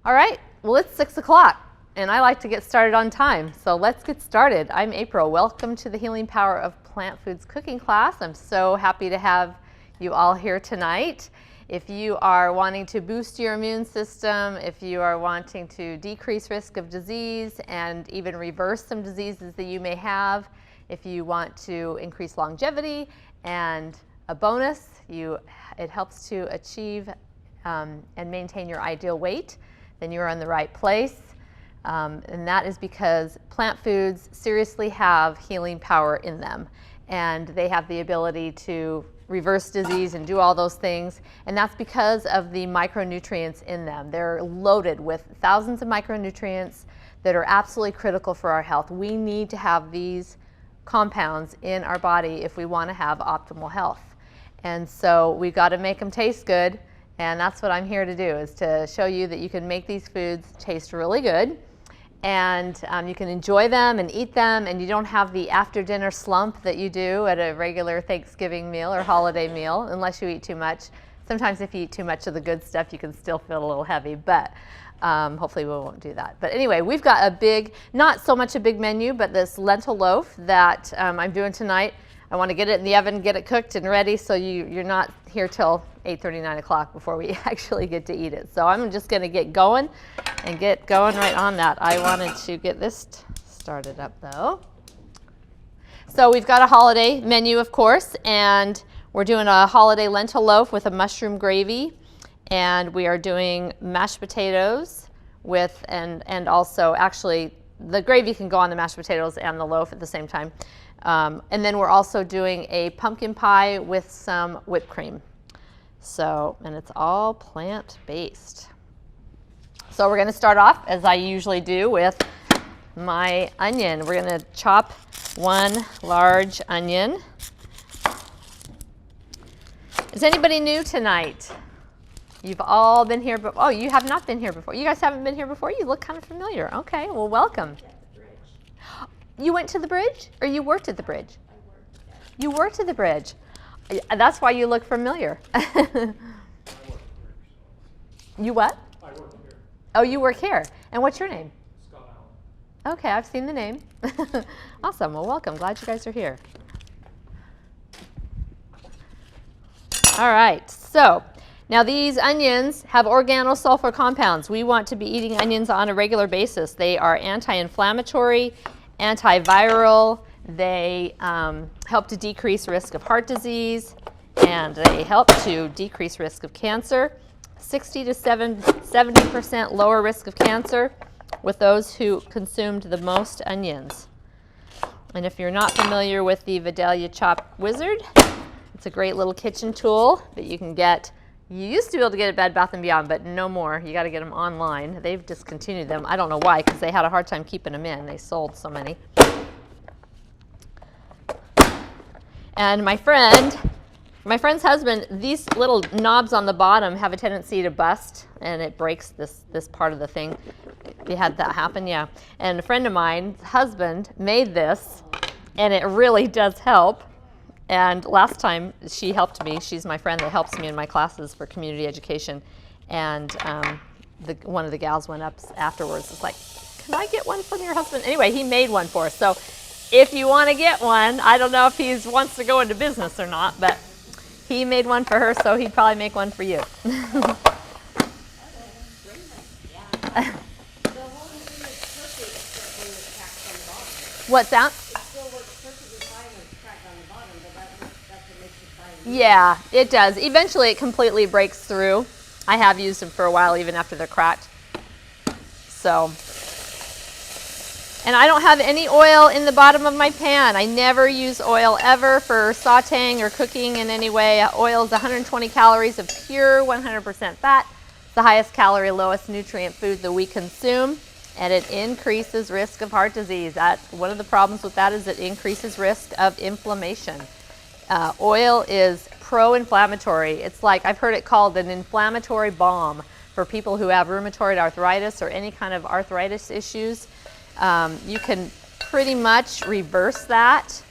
All right, well, it's 6 o'clock, and I like to get started on time, so let's get started. I'm April. Welcome to the Healing Power of Plant Foods cooking class. I'm so happy to have you all here tonight. If you are wanting to boost your immune system, if you are wanting to decrease risk of disease and even reverse some diseases that you may have, if you want to increase longevity, and a bonus, it helps to achieve and maintain your ideal weight, then you're in the right place. And that is because plant foods seriously have healing power in them. And they have the ability to reverse disease and do all those things. And that's because of the micronutrients in them. They're loaded with thousands of micronutrients that are absolutely critical for our health. We need to have these compounds in our body if we want to have optimal health. And so we've got to make them taste good. And that's what I'm here to do, is to show you that you can make these foods taste really good, and you can enjoy them and eat them, and you don't have the after dinner slump that you do at a regular Thanksgiving meal or holiday meal, unless you eat too much. Sometimes if you eat too much of the good stuff, you can still feel a little heavy, but hopefully we won't do that. But anyway, we've got a big, not so much a big menu, but this lentil loaf that I'm doing tonight. I want to get it in the oven, get it cooked and ready, so you're not here till 8:30, 9 o'clock before we actually get to eat it. So I'm just going to get going right on that. I wanted to get this started up though. So we've got a holiday menu, of course, and we're doing a holiday lentil loaf with a mushroom gravy, and we are doing mashed potatoes with, and also actually the gravy can go on the mashed potatoes and the loaf at the same time. And then we're also doing a pumpkin pie with some whipped cream. So, and it's all plant-based. So we're going to start off, as I usually do, with my onion. We're going to chop one large onion. Is anybody new tonight? You've all been here, but oh, you have not been here before. You guys haven't been here before? You look kind of familiar. Okay, well, welcome. You went to the bridge, or you worked at the bridge? I worked. You worked at the bridge. That's why you look familiar. You what? I work here. Oh, you work here. And what's your name? Scott Allen. Okay, I've seen the name. Awesome. Well, welcome. Glad you guys are here. All right. So now these onions have organosulfur compounds. We want to be eating onions on a regular basis. They are anti-inflammatory, antiviral. They help to decrease risk of heart disease, and they help to decrease risk of cancer. 60 to 70% lower risk of cancer with those who consumed the most onions. And if you're not familiar with the Vidalia Chop Wizard, it's a great little kitchen tool that you can get. You used to be able to get at Bed Bath & Beyond, but no more. You got to get them online. They've discontinued them. I don't know why, because they had a hard time keeping them in. They sold so many. And my friend's husband, these little knobs on the bottom have a tendency to bust, and it breaks this part of the thing. You had that happen, yeah. And a friend of mine's husband made this, and it really does help. And last time she helped me, she's my friend that helps me in my classes for community education, and one of the gals went up afterwards. It's like, can I get one from your husband? Anyway, he made one for us. So if you want to get one, I don't know if he wants to go into business or not, but he made one for her, so he'd probably make one for you. What's that? Yeah, it does. Eventually it completely breaks through. I have used them for a while, even after they're cracked. So, and I don't have any oil in the bottom of my pan. I never use oil ever for sauteing or cooking in any way. Oil is 120 calories of pure 100% fat. It's the highest calorie, lowest nutrient food that we consume, and it increases risk of heart disease. One of the problems with that is it increases risk of inflammation. Oil is pro-inflammatory. It's like, I've heard it called an inflammatory bomb for people who have rheumatoid arthritis or any kind of arthritis issues. You can pretty much reverse that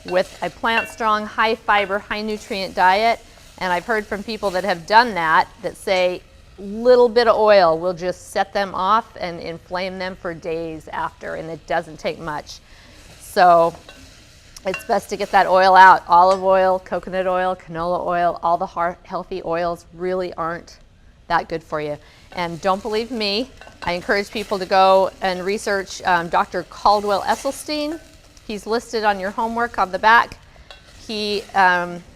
with a plant-strong, high-fiber, high-nutrient diet. And I've heard from people that have done that say little bit of oil will just set them off and inflame them for days after, and it doesn't take much. So it's best to get that oil out. Olive oil, coconut oil, canola oil, all the healthy oils really aren't that good for you. And don't believe me, I encourage people to go and research Dr. Caldwell Esselstyn. He's listed on your homework on the back. He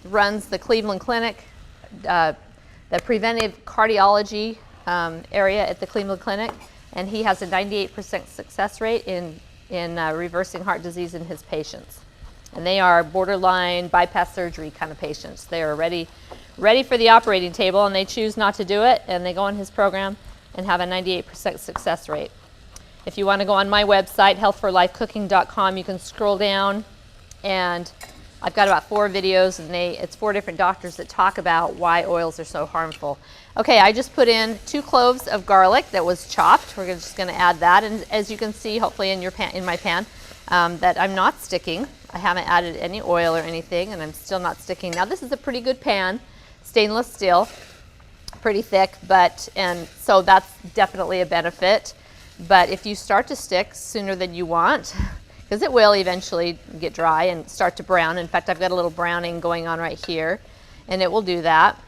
runs the Cleveland Clinic, the preventive cardiology area at the Cleveland Clinic, and he has a 98% success rate in reversing heart disease in his patients. And they are borderline bypass surgery kind of patients. They are ready for the operating table, and they choose not to do it, and they go on his program and have a 98% success rate. If you want to go on my website, healthforlifecooking.com, you can scroll down, and I've got about 4 videos, and it's 4 different doctors that talk about why oils are so harmful. Okay, I just put in 2 cloves of garlic that was chopped. We're just going to add that, and as you can see, hopefully in my pan, that I'm not sticking. I haven't added any oil or anything, and I'm still not sticking. Now this is a pretty good pan, stainless steel, pretty thick, and so that's definitely a benefit. But if you start to stick sooner than you want, because it will eventually get dry and start to brown. In fact, I've got a little browning going on right here, and it will do that.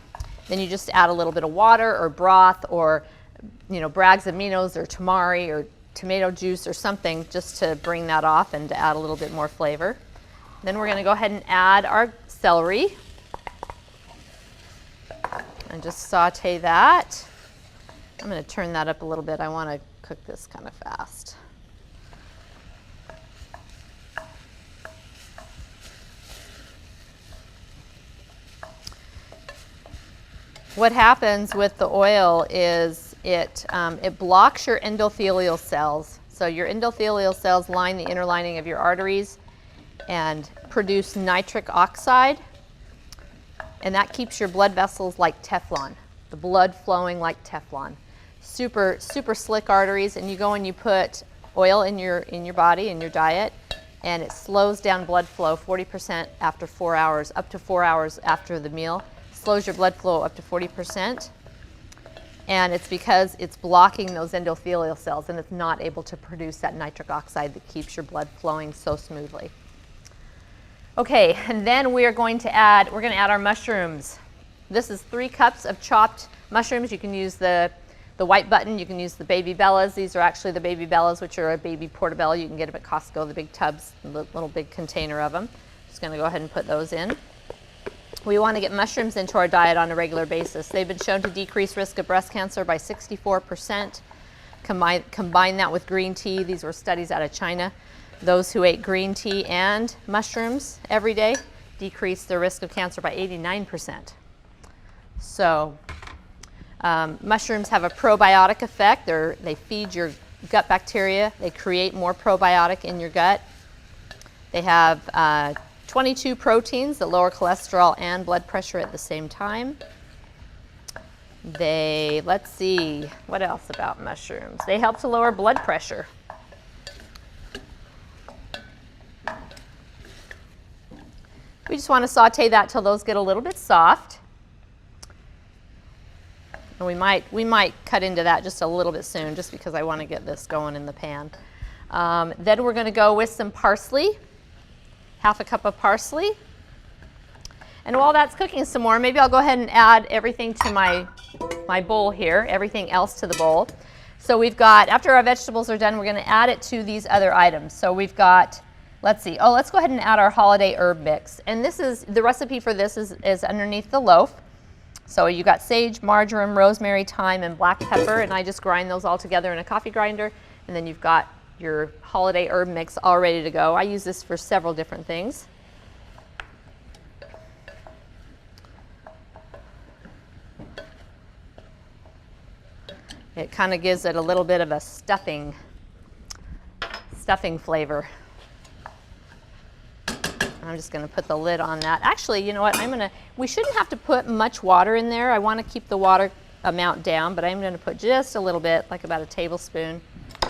Then you just add a little bit of water or broth or, Bragg's aminos or tamari or tomato juice or something just to bring that off and to add a little bit more flavor. Then we're going to go ahead and add our celery and just saute that. I'm going to turn that up a little bit. I want to cook this kind of fast. What happens with the oil is it blocks your endothelial cells. So your endothelial cells line the inner lining of your arteries and produce nitric oxide, and that keeps your blood vessels like Teflon, the blood flowing like Teflon. Super, super slick arteries, and you go and you put oil in your body, in your diet, and it slows down blood flow 40% after 4 hours, up to 4 hours after the meal. Slows your blood flow up to 40%, and it's because it's blocking those endothelial cells, and it's not able to produce that nitric oxide that keeps your blood flowing so smoothly. Okay, and then we're going to add our mushrooms. This is 3 cups of chopped mushrooms. You can use the white button, you can use the baby bellas. These are actually the baby bellas, which are a baby portobello. You can get them at Costco, the big tubs, the little big container of them. Just going to go ahead and put those in. We want to get mushrooms into our diet on a regular basis. They've been shown to decrease risk of breast cancer by 64%. Combine that with green tea. These were studies out of China. Those who ate green tea and mushrooms every day decreased their risk of cancer by 89%. So mushrooms have a probiotic effect. They feed your gut bacteria. They create more probiotic in your gut. They have 22 proteins that lower cholesterol and blood pressure at the same time. Let's see, what else about mushrooms? They help to lower blood pressure. We just want to saute that till those get a little bit soft. And we might cut into that just a little bit soon, just because I want to get this going in the pan. Then we're going to go with some parsley, half a cup of parsley. And while that's cooking some more, maybe I'll go ahead and add everything to my bowl here, everything else to the bowl. So we've got, after our vegetables are done, we're going to add it to these other items. So we've got, let's see, let's go ahead and add our holiday herb mix. And this is, the recipe for this is underneath the loaf. So you got sage, marjoram, rosemary, thyme, and black pepper, and I just grind those all together in a coffee grinder. And then you've got your holiday herb mix all ready to go. I use this for several different things. It kind of gives it a little bit of a stuffing flavor. I'm just going to put the lid on that. Actually, you know what? We shouldn't have to put much water in there. I want to keep the water amount down, but I'm going to put just a little bit, like about a tablespoon,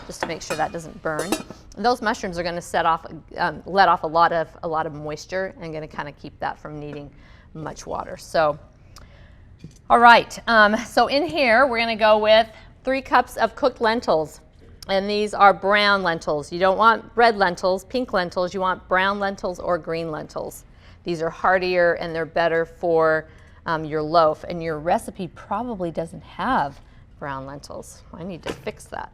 just to make sure that doesn't burn. Those mushrooms are going to let off a lot of moisture and going to kind of keep that from needing much water. So All right, so in here we're going to go with 3 cups of cooked lentils. And these are brown lentils. You don't want red lentils, pink lentils. You want brown lentils or green lentils. These are heartier and they're better for your loaf. And your recipe probably doesn't have brown lentils. I need to fix that.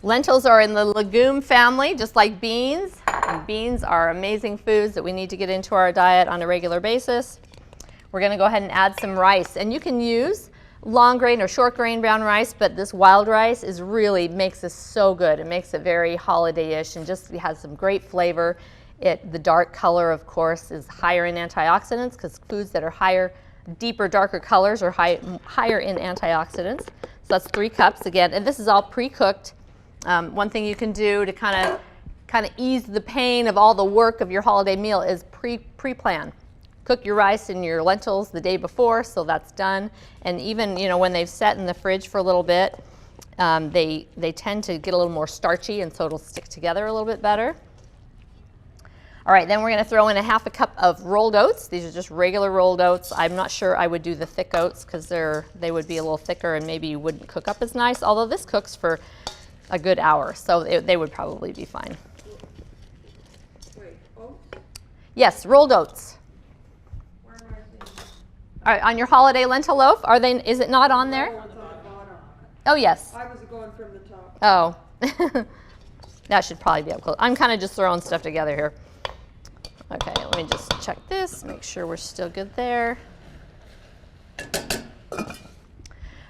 Lentils are in the legume family, just like beans. And beans are amazing foods that we need to get into our diet on a regular basis. We're going to go ahead and add some rice. And you can use long grain or short grain brown rice, but this wild rice is really makes this so good. It makes it very holiday-ish and just has some great flavor. The dark color, of course, is higher in antioxidants because foods that are higher, deeper, darker colors are higher in antioxidants. So that's 3 cups again, and this is all pre-cooked. One thing you can do to kind of ease the pain of all the work of your holiday meal is pre-plan. Cook your rice and your lentils the day before, so that's done. And even when they've set in the fridge for a little bit, they tend to get a little more starchy, and so it'll stick together a little bit better. All right, then we're going to throw in a 1/2 cup of rolled oats. These are just regular rolled oats. I'm not sure I would do the thick oats because they would be a little thicker and maybe wouldn't cook up as nice. Although this cooks for a good hour, so they would probably be fine. Wait, oats? Yes, rolled oats. Where am I seeing? All right, on your holiday lentil loaf, is it not on there? Oh, it's on the bottom. Oh, yes. I was going from the top. Oh, that should probably be up close. I'm kind of just throwing stuff together here. Okay, let me just check this, make sure we're still good there.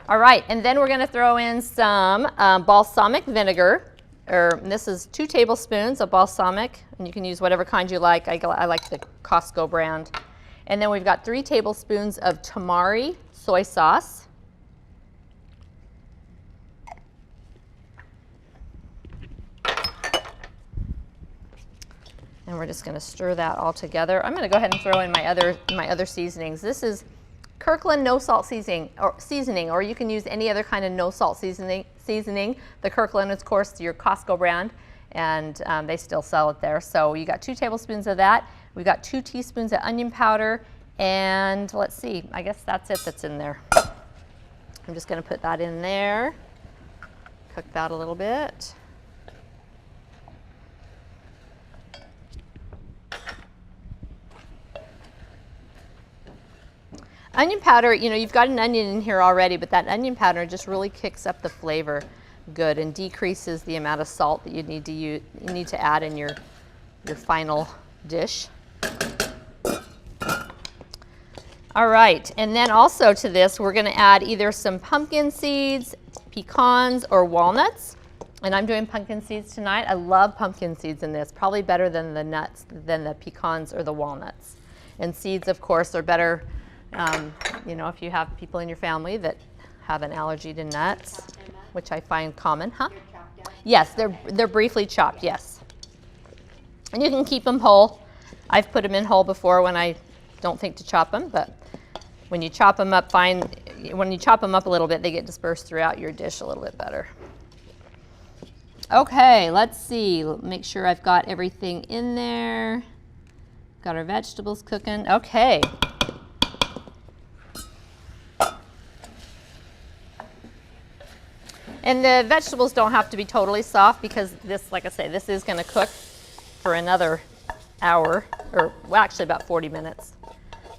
All right, and then we're going to throw in some balsamic vinegar. This is 2 tablespoons of balsamic, and you can use whatever kind you like. I like the Costco brand. And then we've got 3 tablespoons of tamari soy sauce. And we're just going to stir that all together. I'm going to go ahead and throw in my other seasonings. This is Kirkland no salt seasoning, or you can use any other kind of no salt seasoning. The Kirkland is, of course, your Costco brand, and they still sell it there. So you got 2 tablespoons of that. We've got 2 teaspoons of onion powder, and let's see, I guess that's it that's in there. I'm just going to put that in there, cook that a little bit. Onion powder, you've got an onion in here already, but that onion powder just really kicks up the flavor good and decreases the amount of salt that you need to add in your final dish. All right, and then also to this, we're going to add either some pumpkin seeds, pecans, or walnuts. And I'm doing pumpkin seeds tonight. I love pumpkin seeds in this, probably better than the nuts, than the pecans or the walnuts. And seeds, of course, are better. If you have people in your family that have an allergy to nuts, which I find common, huh? Yes, they're briefly chopped, yes. And you can keep them whole. I've put them in whole before when I don't think to chop them, but when you chop them up when you chop them up a little bit, they get dispersed throughout your dish a little bit better. Okay, let's see. Make sure I've got everything in there. Got our vegetables cooking. Okay. And the vegetables don't have to be totally soft because this, like I say, this is going to cook for another hour, or well, actually about 40 minutes.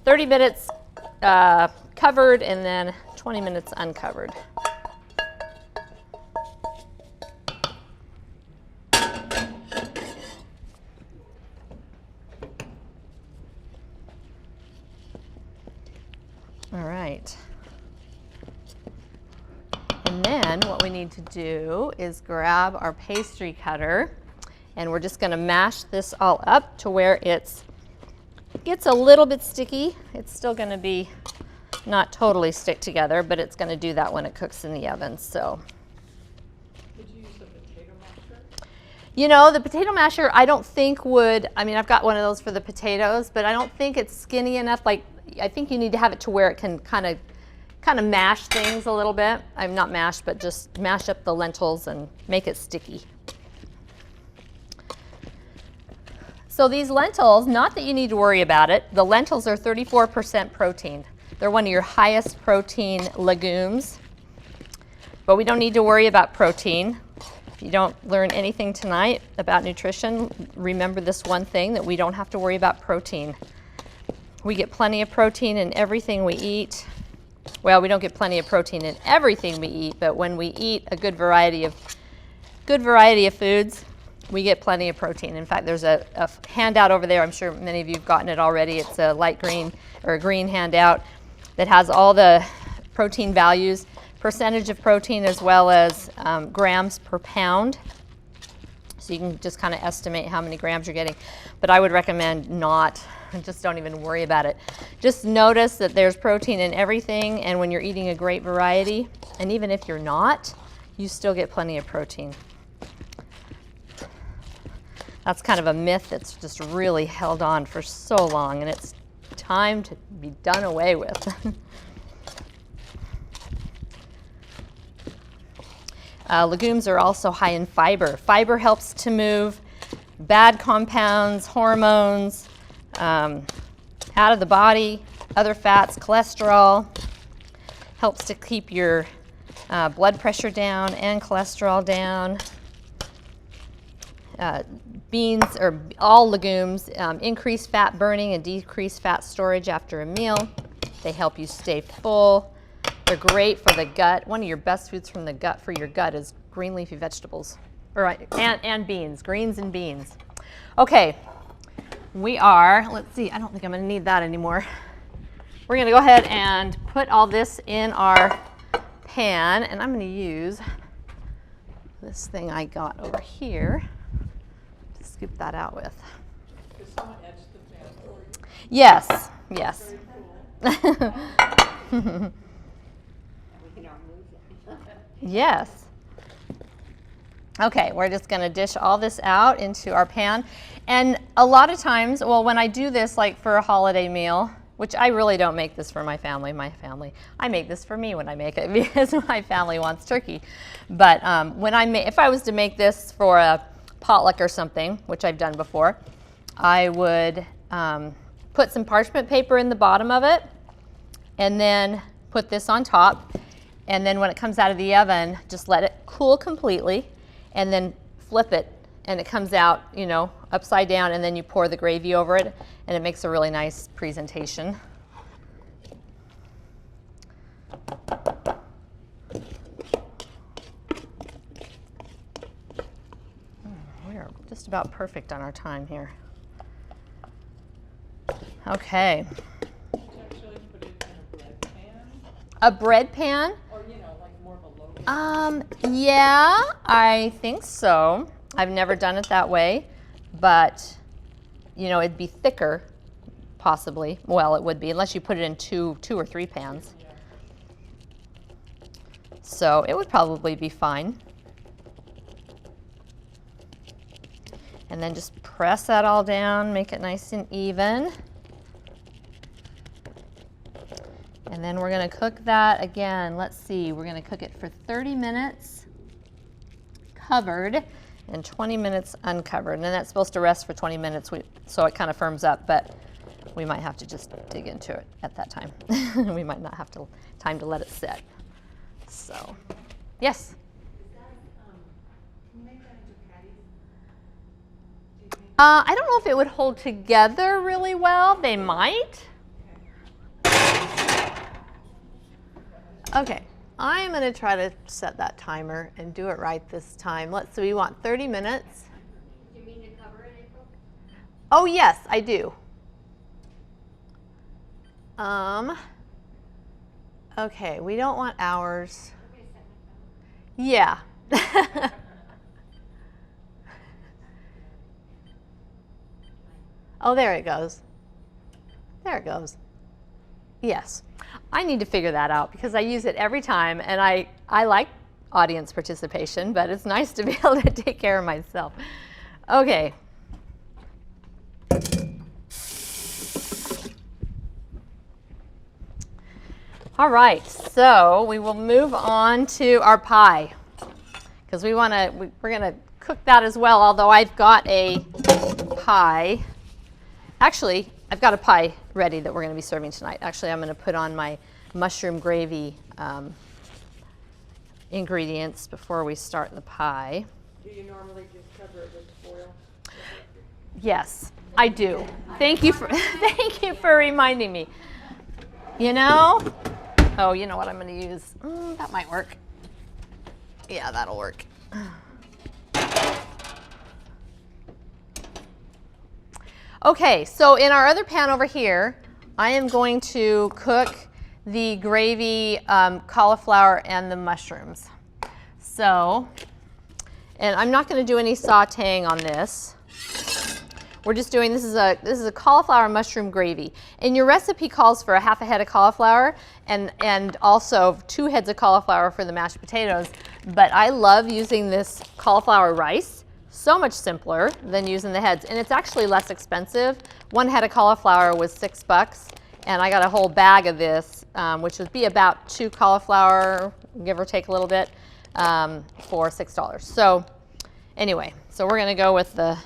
30 minutes covered and then 20 minutes uncovered. All right. And then what we need to do is grab our pastry cutter, and we're just going to mash this all up to where it gets a little bit sticky. It's still going to be not totally stick together, but it's going to do that when it cooks in the oven. So, Did you use the potato masher? The potato masher I don't think would, I've got one of those for the potatoes, but I don't think it's skinny enough. I think you need to have it to where it can kind of mash things a little bit. I'm not mashed, but just mash up the lentils and make it sticky. So these lentils, not that you need to worry about it, the lentils are 34% protein. They're one of your highest protein legumes, but we don't need to worry about protein. If you don't learn anything tonight about nutrition, remember this one thing, that we don't have to worry about protein. We get plenty of protein in everything we eat. Well, we don't get plenty of protein in everything we eat, but when we eat a good variety of foods, we get plenty of protein. In fact, there's a handout over there. I'm sure many of you have gotten it already. It's a light green or a green handout that has all the protein values, percentage of protein, as well as grams per pound. So you can just kind of estimate how many grams you're getting. But I would recommend not, just don't even worry about it. Just notice that there's protein in everything, and when you're eating a great variety, and even if you're not, you still get plenty of protein. That's kind of a myth that's just really held on for so long, and it's time to be done away with. Legumes are also high in fiber. Fiber helps to move bad compounds, hormones, out of the body, other fats, cholesterol. Helps to keep your blood pressure down and cholesterol down. Beans, or all legumes, increase fat burning and decrease fat storage after a meal. They help you stay full. They're great for the gut. One of your best foods from the gut for your gut is green leafy vegetables, and beans, greens and beans. Okay, let's see, I don't think I'm gonna need that anymore. We're gonna go ahead and put all this in our pan, and I'm gonna use this thing I got over here to scoop that out with. Does someone etch the pan for you? Yes, yes. Very cool. Yes. Okay, we're just going to dish all this out into our pan. And a lot of times, well, when I do this, like for a holiday meal, which I really don't make this for my family, I make this for me when I make it because my family wants turkey. But if I was to make this for a potluck or something, which I've done before, I would put some parchment paper in the bottom of it and then put this on top. And then when it comes out of the oven, just let it cool completely and then flip it, and it comes out, upside down, and then you pour the gravy over it, and it makes a really nice presentation. We are just about perfect on our time here. Okay. Actually put it in a bread pan, A bread pan? or like more of a loaf. Yeah, I think so. I've never done it that way, but it'd be thicker, possibly. Well, it would be, unless you put it in two or three pans. Yeah. So it would probably be fine. And then just press that all down, make it nice and even. And then we're going to cook that again. Let's see, we're going to cook it for 30 minutes covered and 20 minutes uncovered. And then that's supposed to rest for 20 minutes so it kind of firms up, but we might have to just dig into it at that time. We might not have time to let it sit. So, yes? I don't know if it would hold together really well. They might. Okay, I'm going to try to set that timer and do it right this time. So we want 30 minutes. Do you mean to cover it, April? Oh, yes, I do. Okay, we don't want hours. Okay, set my phone. Yeah. Oh, there it goes. There it goes. Yes. I need to figure that out because I use it every time, and I like audience participation, but it's nice to be able to take care of myself. Okay. All right, so we will move on to our pie because we're going to cook that as well, although I've got a pie. Actually, I've got a pie ready that we're going to be serving tonight. Actually, I'm going to put on my mushroom gravy ingredients before we start the pie. Do you normally just cover it with foil? Yes, I do. Thank you for thank you for reminding me. You know? Oh, you know what I'm going to use? That might work. Yeah, that'll work. Okay, so in our other pan over here, I am going to cook the gravy, cauliflower, and the mushrooms. So, and I'm not going to do any sautéing on this. We're just doing, this is a cauliflower mushroom gravy. And your recipe calls for a half a head of cauliflower and also 2 heads of cauliflower for the mashed potatoes. But I love using this cauliflower rice. So much simpler than using the heads. And it's actually less expensive. 1 head of cauliflower was $6. And I got a whole bag of this, which would be about 2 cauliflower, give or take a little bit, for $6. So anyway, so we're going to go with the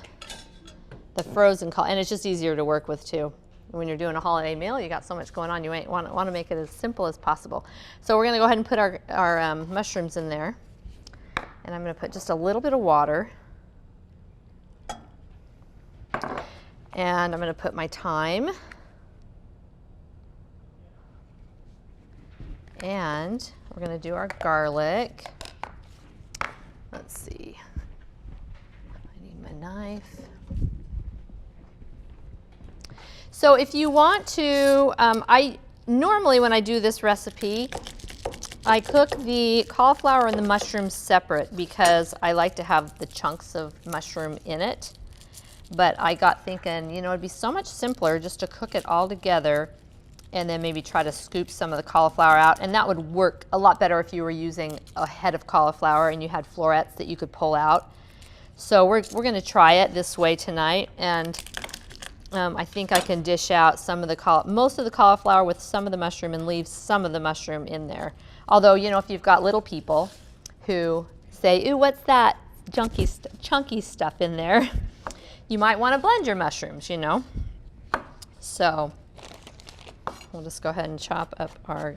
frozen cauliflower. And it's just easier to work with too. When you're doing a holiday meal, you got so much going on, you might want to make it as simple as possible. So we're going to go ahead and put our mushrooms in there. And I'm going to put just a little bit of water. And I'm going to put my thyme. And we're going to do our garlic. Let's see. I need my knife. So if you want to, I normally when I do this recipe, I cook the cauliflower and the mushrooms separate because I like to have the chunks of mushroom in it. But I got thinking, you know, it'd be so much simpler just to cook it all together and then maybe try to scoop some of the cauliflower out. And that would work a lot better if you were using a head of cauliflower and you had florets that you could pull out. So we're going to try it this way tonight. And I think I can dish out some of the most of the cauliflower with some of the mushroom and leave some of the mushroom in there. Although, you know, if you've got little people who say, ooh, what's that chunky stuff in there? You might want to blend your mushrooms, you know. So we'll just go ahead and chop up our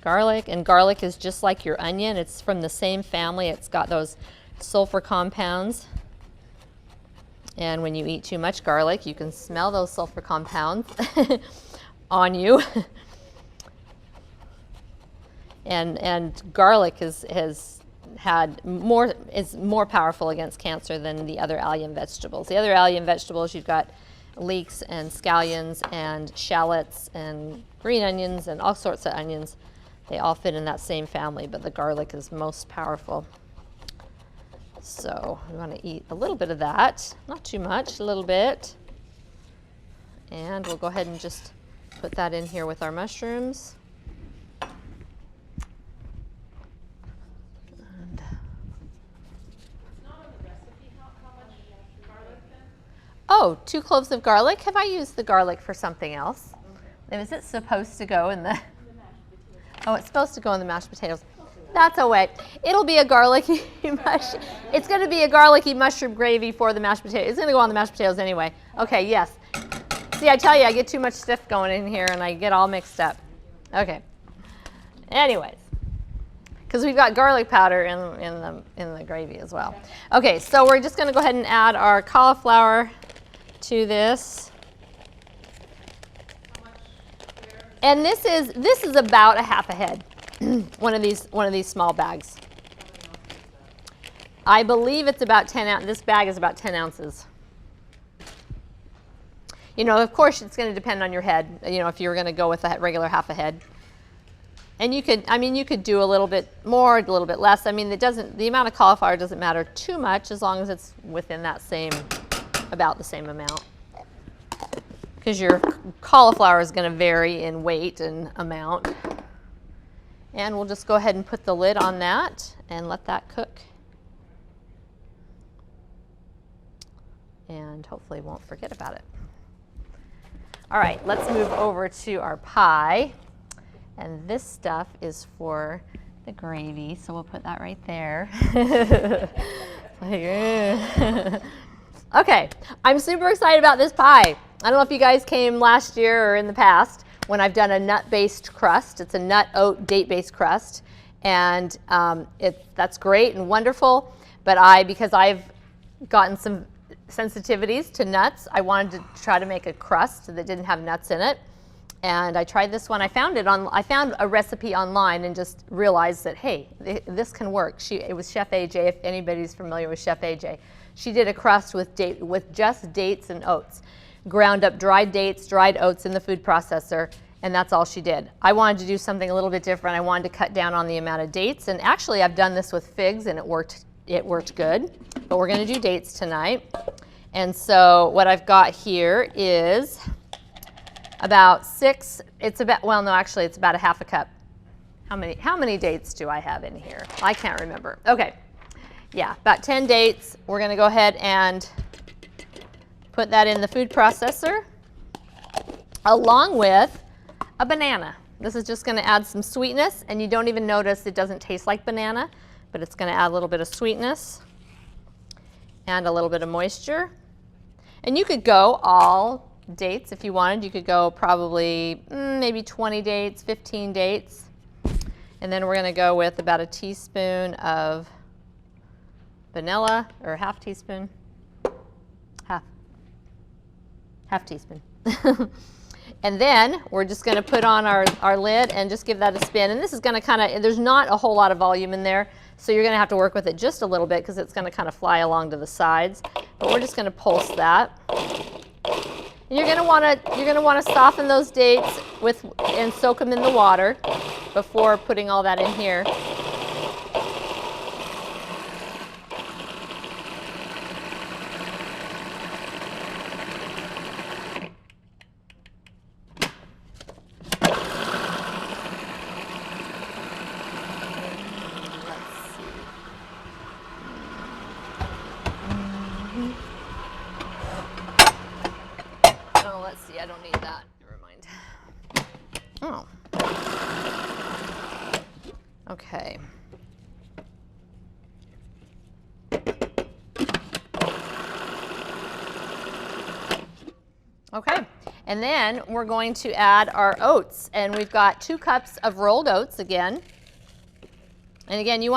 garlic. And garlic is just like your onion. It's from the same family. It's got those sulfur compounds. And when you eat too much garlic, you can smell those sulfur compounds on you. And garlic is more powerful against cancer than the other allium vegetables. The other allium vegetables, you've got leeks and scallions and shallots and green onions and all sorts of onions. They all fit in that same family, but the garlic is most powerful. So we want to eat a little bit of that, not too much, a little bit. And we'll go ahead and just put that in here with our mushrooms. Oh, 2 cloves of garlic. Have I used the garlic for something else? Okay. Is it supposed to go in the mashed potatoes? Oh, it's supposed to go in the mashed potatoes. That's a way. It'll be a garlicky mush. It's going to be a garlicky mushroom gravy for the mashed potatoes. It's going to go on the mashed potatoes anyway. Okay, yes. See, I tell you, I get too much stuff going in here and I get all mixed up. Okay. Anyways, because we've got garlic powder in the gravy as well. Okay, so we're just going to go ahead and add our cauliflower to this. And this is about a half a head. one of these small bags. I believe it's about 10 ounces. This bag is about 10 ounces. You know, of course, it's going to depend on your head. You know, if you're going to go with a regular half a head. And you could do a little bit more, a little bit less. I mean, the amount of cauliflower doesn't matter too much as long as it's within that about the same amount. Because your cauliflower is going to vary in weight and amount. And we'll just go ahead and put the lid on that and let that cook. And hopefully won't forget about it. All right, let's move over to our pie. And this stuff is for the gravy, so we'll put that right there. Okay, I'm super excited about this pie. I don't know if you guys came last year or in the past when I've done a nut-based crust. It's a nut, oat, date-based crust, and that's great and wonderful. But because I've gotten some sensitivities to nuts, I wanted to try to make a crust that didn't have nuts in it. And I tried this one. I found a recipe online and just realized that, hey, this can work. It was Chef AJ, if anybody's familiar with Chef AJ. She did a crust with just dates and oats. Ground up dried dates, dried oats in the food processor, and that's all she did. I wanted to do something a little bit different. I wanted to cut down on the amount of dates, and actually I've done this with figs and it worked good. But we're going to do dates tonight. And so what I've got here is about it's about a half a cup. How many dates do I have in here? I can't remember. Okay. Yeah, about 10 dates. We're going to go ahead and put that in the food processor along with a banana. This is just going to add some sweetness, and you don't even notice it doesn't taste like banana, but it's going to add a little bit of sweetness and a little bit of moisture. And you could go all dates if you wanted. You could go probably maybe 20 dates, 15 dates. And then we're going to go with about a teaspoon of vanilla, or half teaspoon, half teaspoon. And then we're just going to put on our lid and just give that a spin. And this is going to there's not a whole lot of volume in there, so you're going to have to work with it just a little bit because it's going to kind of fly along to the sides. But we're just going to pulse that. And you're going to want to soften those dates and soak them in the water before putting all that in here. I don't need that. Never mind. Oh. Okay. Okay. And then we're going to add our oats. And we've got 2 cups of rolled oats again. And again, you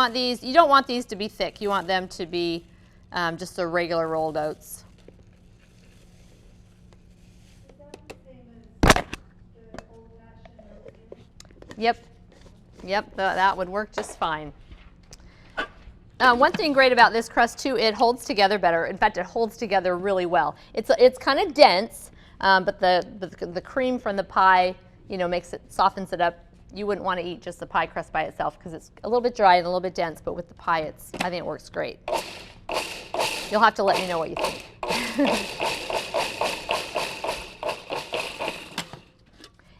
don't want these to be thick. You want them to be just the regular rolled oats. Yep, that would work just fine. One thing great about this crust too, it holds together better. In fact, it holds together really well. It's kind of dense, but the cream from the pie, softens it up. You wouldn't want to eat just the pie crust by itself because it's a little bit dry and a little bit dense, but with the pie, I think it works great. You'll have to let me know what you think.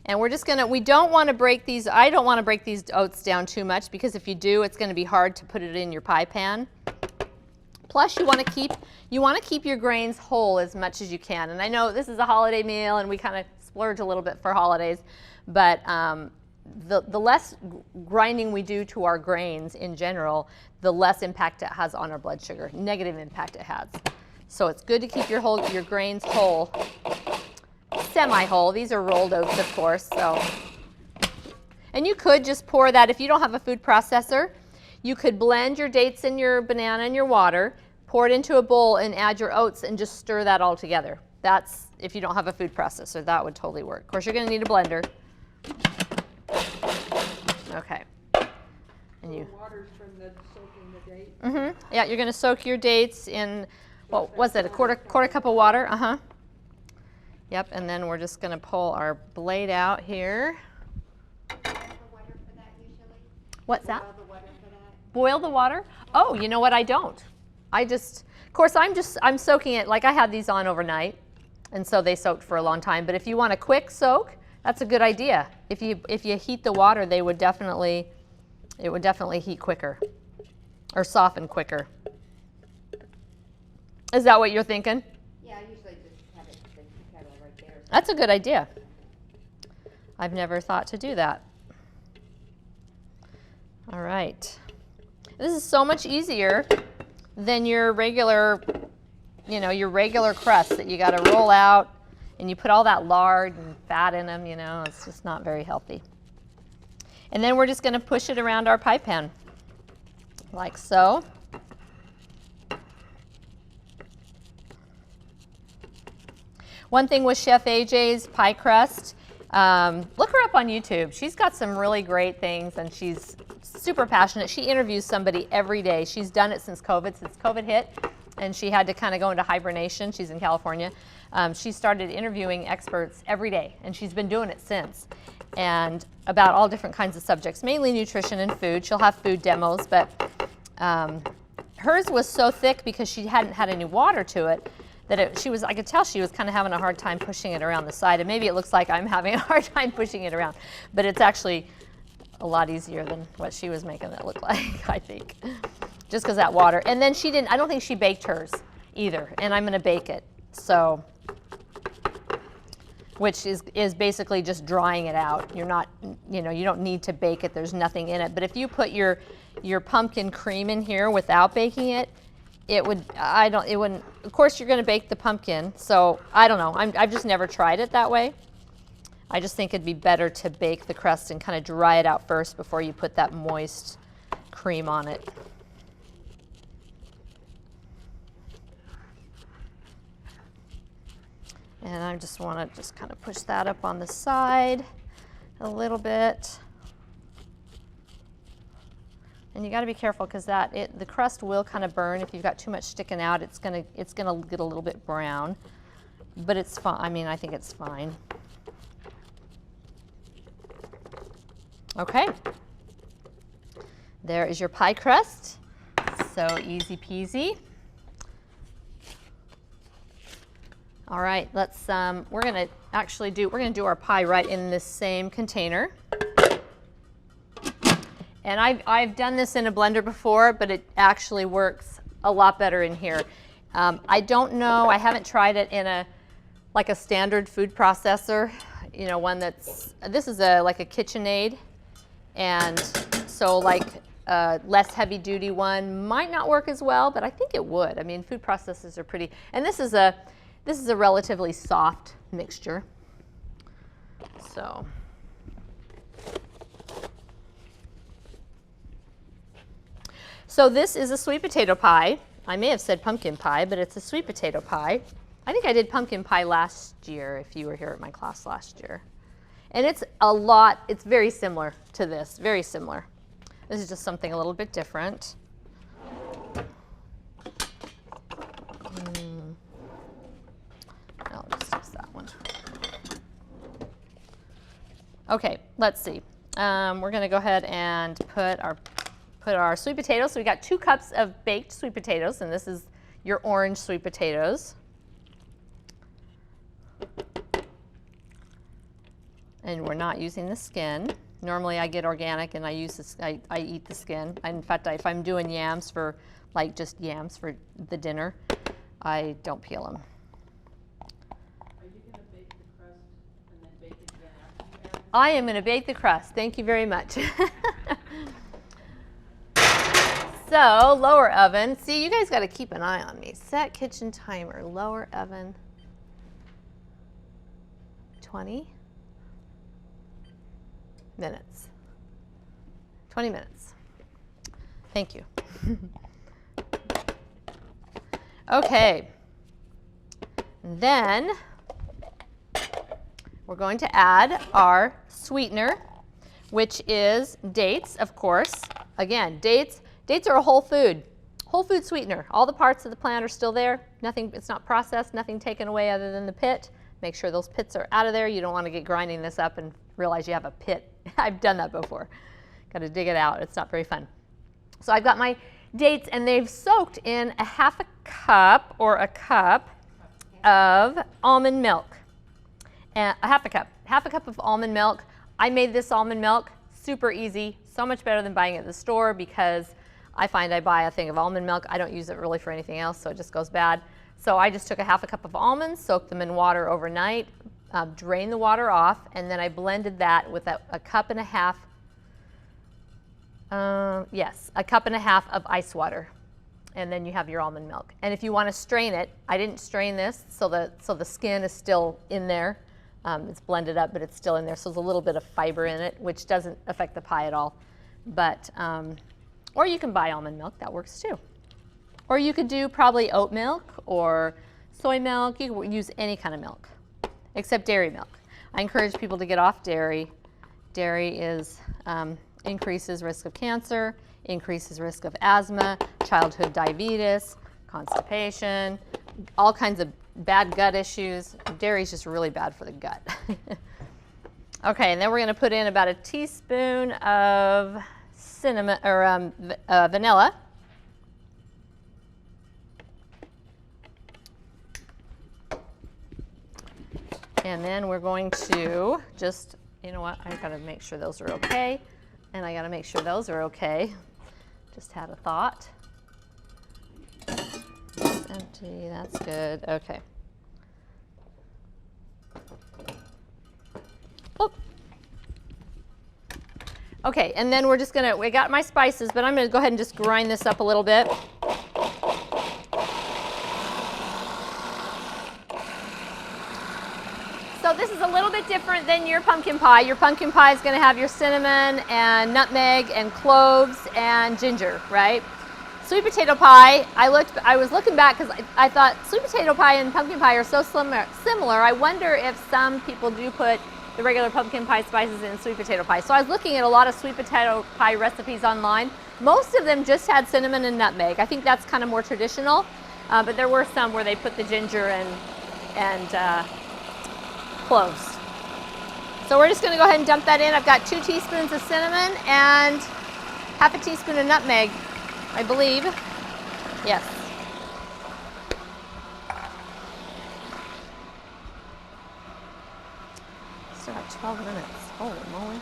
And we're just we don't want to break these, I don't want to break these oats down too much because if you do, it's going to be hard to put it in your pie pan. Plus, you want to keep your grains whole as much as you can. And I know this is a holiday meal and we kind of splurge a little bit for holidays, but the less grinding we do to our grains in general, the less impact it has on our blood sugar, negative impact it has. So it's good to keep your grains whole. Semi-whole. These are rolled oats, of course. And you could just pour that, if you don't have a food processor, you could blend your dates and your banana and your water, pour it into a bowl and add your oats and just stir that all together. That's if you don't have a food processor, that would totally work. Of course, you're going to need a blender. Okay. And the water's from soaking the dates? Mm-hmm. Yeah, you're going to soak your dates in, what was it, a quarter cup of water? Uh-huh. Yep, and then we're just going to pull our blade out here. Boil the water for that usually? What's that? Boil the water for that? Boil the water? Oh, you know what? I don't. Of course, I'm soaking it, like I had these on overnight, and so they soaked for a long time. But if you want a quick soak, that's a good idea. If you heat the water, it would definitely heat quicker or soften quicker. Is that what you're thinking? Yeah, I usually just have it in the kettle right there. That's a good idea. I've never thought to do that. All right. This is so much easier than your regular you know, your regular crust that you got to roll out, and you put all that lard and fat in them, you know, it's just not very healthy. And then we're just going to push it around our pie pan, like so. One thing with Chef AJ's pie crust, look her up on YouTube. She's got some really great things, and she's super passionate. She interviews somebody every day. She's done it since COVID hit, and she had to kind of go into hibernation. She's in California. She started interviewing experts every day, and she's been doing it since, and about all different kinds of subjects, mainly nutrition and food. She'll have food demos, but hers was so thick because she hadn't had any water to it that I could tell she was kind of having a hard time pushing it around the side. And maybe it looks like I'm having a hard time pushing it around, but it's actually a lot easier than what she was making it look like, I think. Just because that water. And then I don't think she baked hers either, and I'm gonna bake it. So, which is basically just drying it out. You're not, you know, you don't need to bake it, there's nothing in it. But if you put your pumpkin cream in here without baking it, it wouldn't, of course you're gonna bake the pumpkin, so I don't know, I've just never tried it that way. I just think it'd be better to bake the crust and kind of dry it out first before you put that moist cream on it. And I just wanna kind of push that up on the side a little bit. And you got to be careful because the crust will kind of burn if you've got too much sticking out. It's gonna get a little bit brown, but it's fine. I mean, I think it's fine. Okay, there is your pie crust. So easy peasy. All right, we're gonna do our pie right in this same container. And I've done this in a blender before, but it actually works a lot better in here. I don't know, I haven't tried it in a standard food processor, you know, one this is like a KitchenAid, and so less heavy duty one might not work as well, but I think it would. I mean, food processors are pretty, and this is a relatively soft mixture, so. So this is a sweet potato pie. I may have said pumpkin pie, but it's a sweet potato pie. I think I did pumpkin pie last year if you were here at my class last year. And it's very similar to this, very similar. This is just something a little bit different. I'll just use that one. Okay, let's see. We're gonna go ahead and put our sweet potatoes. So we got 2 cups of baked sweet potatoes, and this is your orange sweet potatoes. And we're not using the skin. Normally I get organic and I eat the skin. In fact, if I'm doing yams for just yams for the dinner, I don't peel them. Are you going to bake the crust and then bake it again after you add it? I am going to bake the crust. Thank you very much. So, lower oven. See, you guys got to keep an eye on me. Set kitchen timer, lower oven, 20 minutes. 20 minutes. Thank you. Okay. Then we're going to add our sweetener, which is dates, of course. Again, dates are a whole food sweetener. All the parts of the plant are still there. Nothing, it's not processed, nothing taken away other than the pit. Make sure those pits are out of there. You don't want to get grinding this up and realize you have a pit. I've done that before. Got to dig it out. It's not very fun. So I've got my dates, and they've soaked in a half a cup of almond milk. And a half a cup of almond milk. I made this almond milk super easy, so much better than buying it at the store, because I find I buy a thing of almond milk. I don't use it really for anything else, so it just goes bad. So I just took a half a cup of almonds, soaked them in water overnight, drained the water off, and then I blended that with a cup and a half, a cup and a half of ice water. and then you have your almond milk. And if you want to strain it, I didn't strain this, so the skin is still in there. It's blended up, but it's still in there, so there's a little bit of fiber in it, which doesn't affect the pie at all. But, or you can buy almond milk, that works too. Or you could do probably oat milk or soy milk. You can use any kind of milk, except dairy milk. I encourage people to get off dairy. Dairy increases risk of cancer, increases risk of asthma, childhood diabetes, constipation, all kinds of bad gut issues. Dairy is just really bad for the gut. Okay, and then we're going to put in about a teaspoon of cinnamon or vanilla. And then we're going to just, you know what, I gotta make sure those are okay. And I gotta make sure those are okay. Just had a thought. It's empty, that's good, okay. Oh. Okay, and then we're just gonna, we got my spices, but I'm gonna go ahead and just grind this up a little bit. So this is a little bit different than your pumpkin pie. Your pumpkin pie is going to have your cinnamon and nutmeg and cloves and ginger, right? Sweet potato pie, I was looking back because I thought sweet potato pie and pumpkin pie are so similar. I wonder if some people do put the regular pumpkin pie spices in sweet potato pie. So I was looking at a lot of sweet potato pie recipes online. Most of them just had cinnamon and nutmeg. I think that's kind of more traditional, but there were some where they put the ginger and cloves. So we're just going to go ahead and dump that in. I've got 2 teaspoons of cinnamon and half a teaspoon of nutmeg, I believe. Yes. Still have 12 minutes. Holy moly.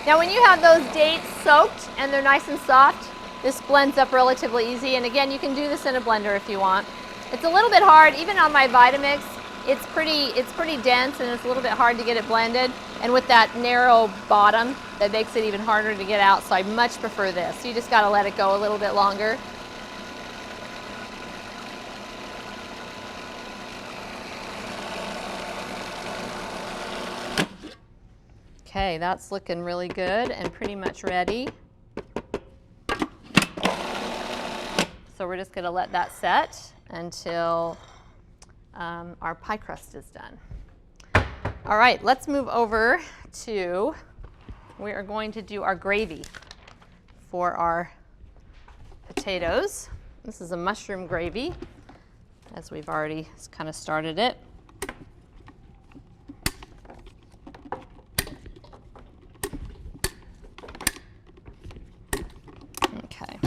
Now when you have those dates soaked and they're nice and soft, this blends up relatively easy. And again, you can do this in a blender if you want. It's a little bit hard, even on my Vitamix, it's pretty dense and it's a little bit hard to get it blended. And with that narrow bottom, that makes it even harder to get out, so I much prefer this. So you just gotta let it go a little bit longer. Okay, that's looking really good and pretty much ready. So we're just going to let that set until our pie crust is done. All right, let's move over to, we are going to do our gravy for our potatoes. This is a mushroom gravy, as we've already kind of started it. Okay.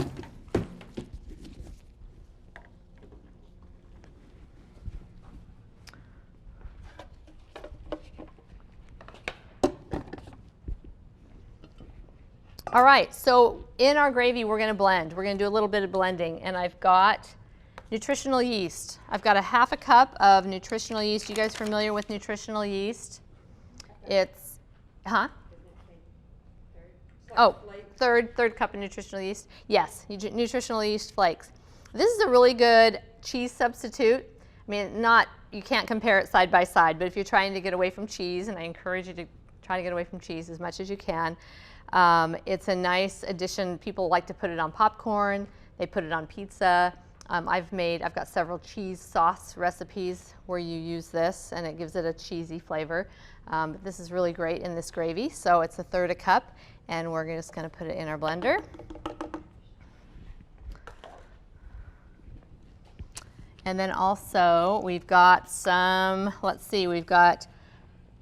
All right, so in our gravy, we're going to blend. We're going to do a little bit of blending, and I've got nutritional yeast. I've got a half a cup of nutritional yeast. You guys familiar with nutritional yeast? It's, huh? Oh, third cup of nutritional yeast. Yes, nutritional yeast flakes. This is a really good cheese substitute. I mean, you can't compare it side by side, but if you're trying to get away from cheese, and I encourage you to try to get away from cheese as much as you can, it's a nice addition. People like to put it on popcorn. They put it on pizza. I've got several cheese sauce recipes where you use this, and it gives it a cheesy flavor. But this is really great in this gravy. So it's a third a cup, and we're just going to put it in our blender. And then also we've got some, let's see, we've got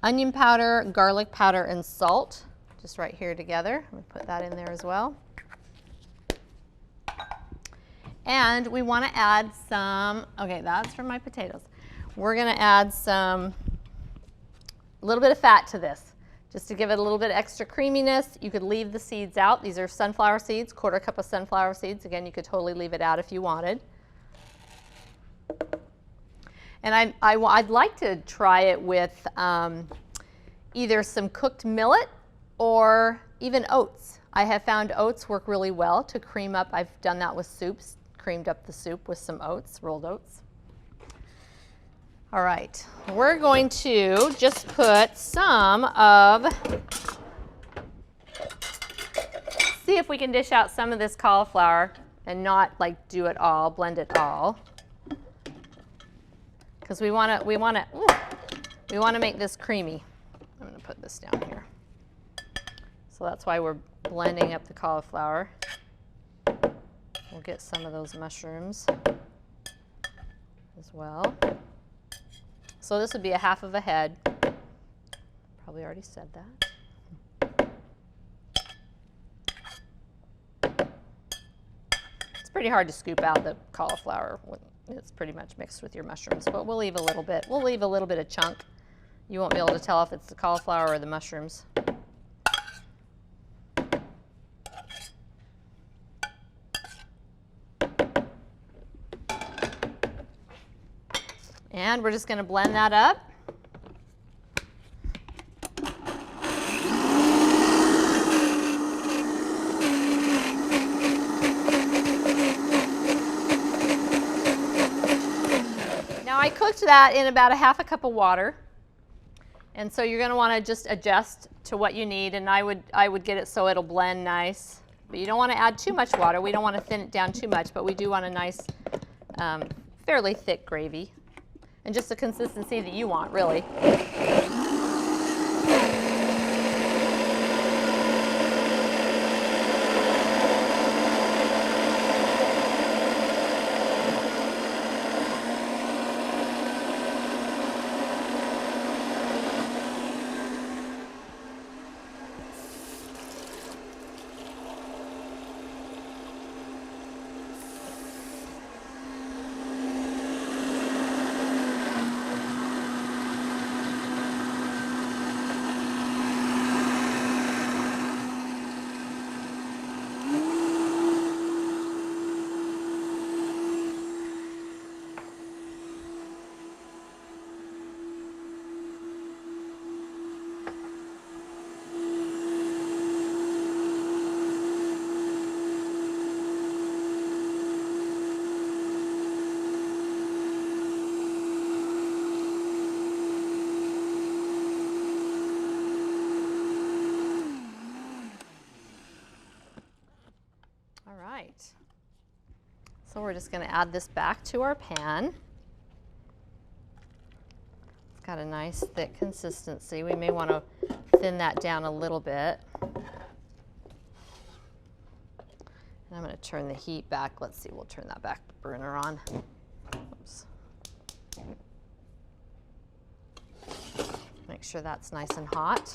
onion powder, garlic powder, and salt, just right here together. I'm going to put that in there as well. And we want to add some, okay, that's for my potatoes. We're going to add a little bit of fat to this, Just to give it a little bit extra creaminess, you could leave the seeds out. These are sunflower seeds, 1/4 cup of sunflower seeds. Again, you could totally leave it out if you wanted. And I'd like to try it with either some cooked millet or even oats. I have found oats work really well to cream up. I've done that with soups, creamed up the soup with some oats, rolled oats. All right, we're going to just put some of, see if we can dish out some of this cauliflower and not like do it all, blend it all. Because we want to make this creamy. I'm going to put this down here. So that's why we're blending up the cauliflower. We'll get some of those mushrooms as well. So this would be a 1/2 of a head. Probably already said that. It's pretty hard to scoop out the cauliflower when it's pretty much mixed with your mushrooms, but we'll leave a little bit. We'll leave a little bit of chunk. You won't be able to tell if it's the cauliflower or the mushrooms. And we're just going to blend that up. Now I cooked that in about a 1/2 cup of water. And so you're going to want to just adjust to what you need, and I would get it so it'll blend nice. But you don't want to add too much water. We don't want to thin it down too much, but we do want a nice, fairly thick gravy. And just the consistency that you want, really. So we're just going to add this back to our pan. It's got a nice thick consistency. We may want to thin that down a little bit. And I'm going to turn the heat back. Let's see, we'll turn that back burner on. Oops. Make sure that's nice and hot.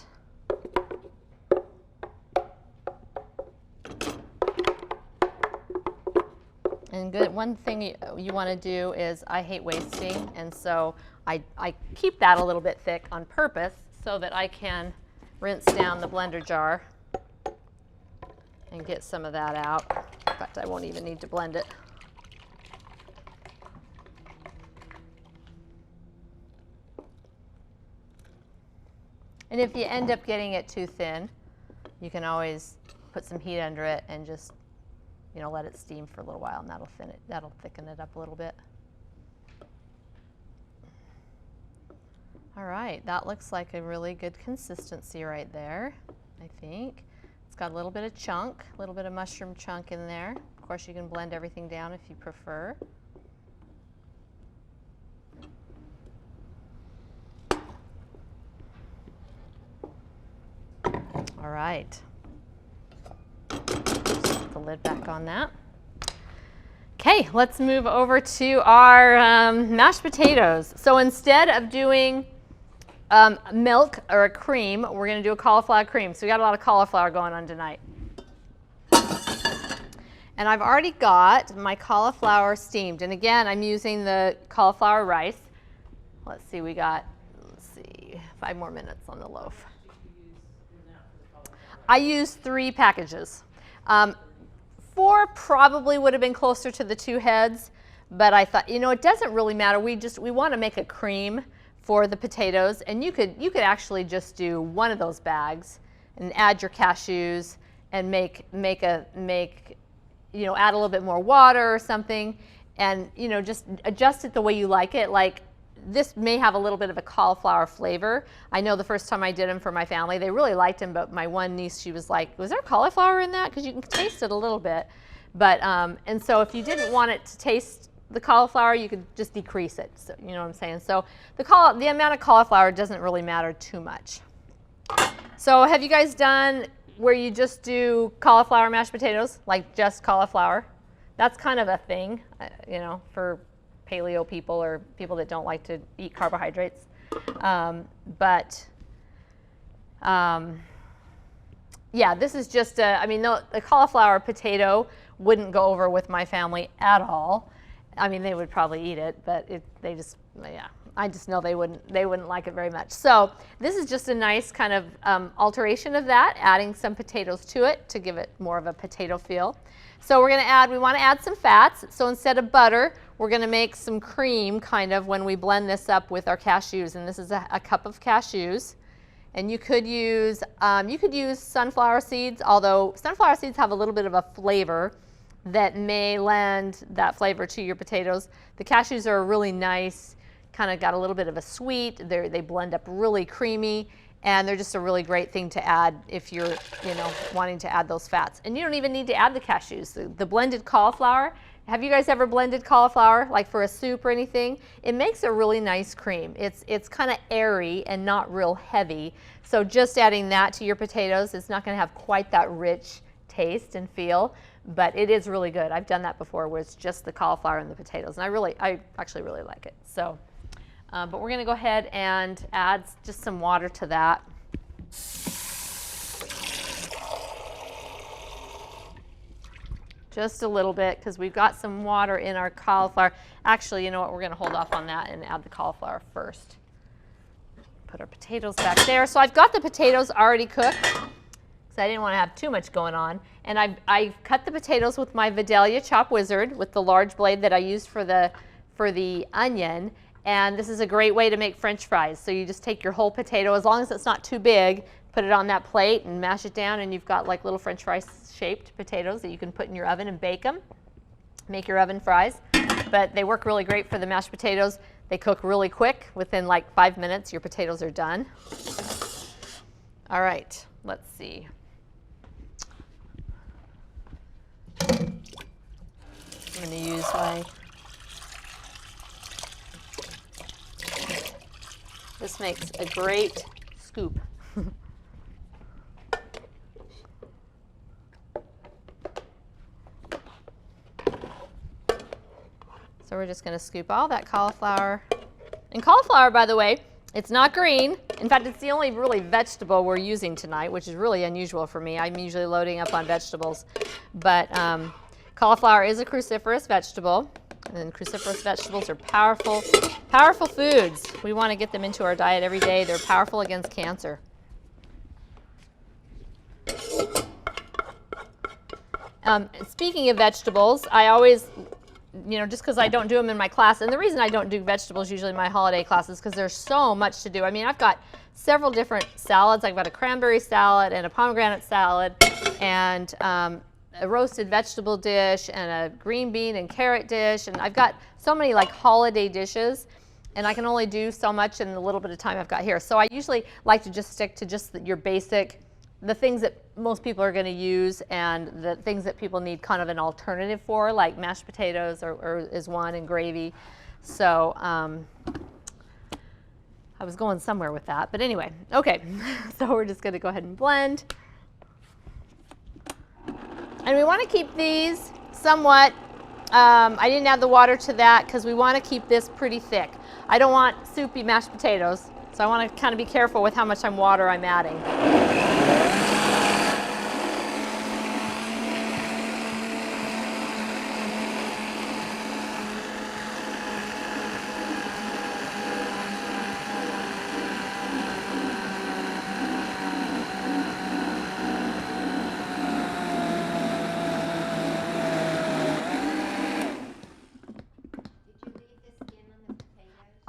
And good, one thing you want to do is, I hate wasting, and so I keep that a little bit thick on purpose so that I can rinse down the blender jar and get some of that out. In fact, I won't even need to blend it. And if you end up getting it too thin, you can always put some heat under it and just, you know, let it steam for a little while, and that'll thicken it up a little bit. All right, that looks like a really good consistency right there, I think. It's got a little bit of chunk, a little bit of mushroom chunk in there. Of course, you can blend everything down if you prefer. All right. Put the lid back on that. Okay, let's move over to our mashed potatoes. So instead of doing milk or a cream, we're going to do a cauliflower cream. So we got a lot of cauliflower going on tonight. And I've already got my cauliflower steamed. And again, I'm using the cauliflower rice. Let's see, we got, 5 more minutes on the loaf. Did you use I used 3 packages. 4 probably would have been closer to the 2 heads, but I thought, you know, it doesn't really matter. We want to make a cream for the potatoes, and you could actually just do 1 of those bags and add your cashews and make you know, add a little bit more water or something, and you know, just adjust it the way you like it. Like, this may have a little bit of a cauliflower flavor. I know the first time I did them for my family, they really liked them, but my one niece, she was like, was there cauliflower in that? Because you can taste it a little bit. But, and so if you didn't want it to taste the cauliflower, you could just decrease it. So, you know what I'm saying? So the amount of cauliflower doesn't really matter too much. So have you guys done where you just do cauliflower mashed potatoes, like just cauliflower? That's kind of a thing, you know, for paleo people or people that don't like to eat carbohydrates. Yeah, this is just I mean, the cauliflower potato wouldn't go over with my family at all. I mean, they would probably eat it, but yeah, I just know they wouldn't like it very much. So this is just a nice kind of alteration of that, adding some potatoes to it to give it more of a potato feel. So we want to add some fats. So instead of butter, we're going to make some cream kind of when we blend this up with our cashews. And this is a cup of cashews. And you could use sunflower seeds, although sunflower seeds have a little bit of a flavor that may lend that flavor to your potatoes. The cashews are really nice, kind of got a little bit of a sweet. They blend up really creamy. And they're just a really great thing to add if you're, you know, wanting to add those fats. And you don't even need to add the cashews. The blended cauliflower, have you guys ever blended cauliflower, like for a soup or anything? It makes a really nice cream. It's kind of airy and not real heavy. So just adding that to your potatoes, it's not going to have quite that rich taste and feel, but it is really good. I've done that before where it's just the cauliflower and the potatoes, and I actually really like it. So. But we're going to go ahead and add just some water to that. Just a little bit, because we've got some water in our cauliflower. Actually, you know what? We're going to hold off on that and add the cauliflower first. Put our potatoes back there. So I've got the potatoes already cooked, because I didn't want to have too much going on. And I've cut the potatoes with my Vidalia Chop Wizard with the large blade that I used for the onion. And this is a great way to make French fries. So you just take your whole potato, as long as it's not too big, put it on that plate and mash it down, and you've got like little French fry shaped potatoes that you can put in your oven and bake them. Make your oven fries. But they work really great for the mashed potatoes. They cook really quick. Within like 5 minutes, your potatoes are done. All right, let's see. I'm going to use my... This makes a great scoop. So we're just going to scoop all that cauliflower. And cauliflower, by the way, it's not green. In fact, it's the only really vegetable we're using tonight, which is really unusual for me. I'm usually loading up on vegetables. But cauliflower is a cruciferous vegetable. And cruciferous vegetables are powerful, powerful foods. We want to get them into our diet every day. They're powerful against cancer. Speaking of vegetables, I always, you know, just because I don't do them in my class, and the reason I don't do vegetables usually in my holiday classes is because there's so much to do. I mean, I've got several different salads. I've got a cranberry salad and a pomegranate salad and a roasted vegetable dish and a green bean and carrot dish, and I've got so many like holiday dishes, and I can only do so much in the little bit of time I've got here. So I usually like to just stick to just your basic, the things that most people are going to use and the things that people need kind of an alternative for, like mashed potatoes or is one, and gravy. So I was going somewhere with that, but anyway, okay. So we're just going to go ahead and blend. And we want to keep these somewhat, I didn't add the water to that because we want to keep this pretty thick. I don't want soupy mashed potatoes, so I want to kind of be careful with how much water I'm adding.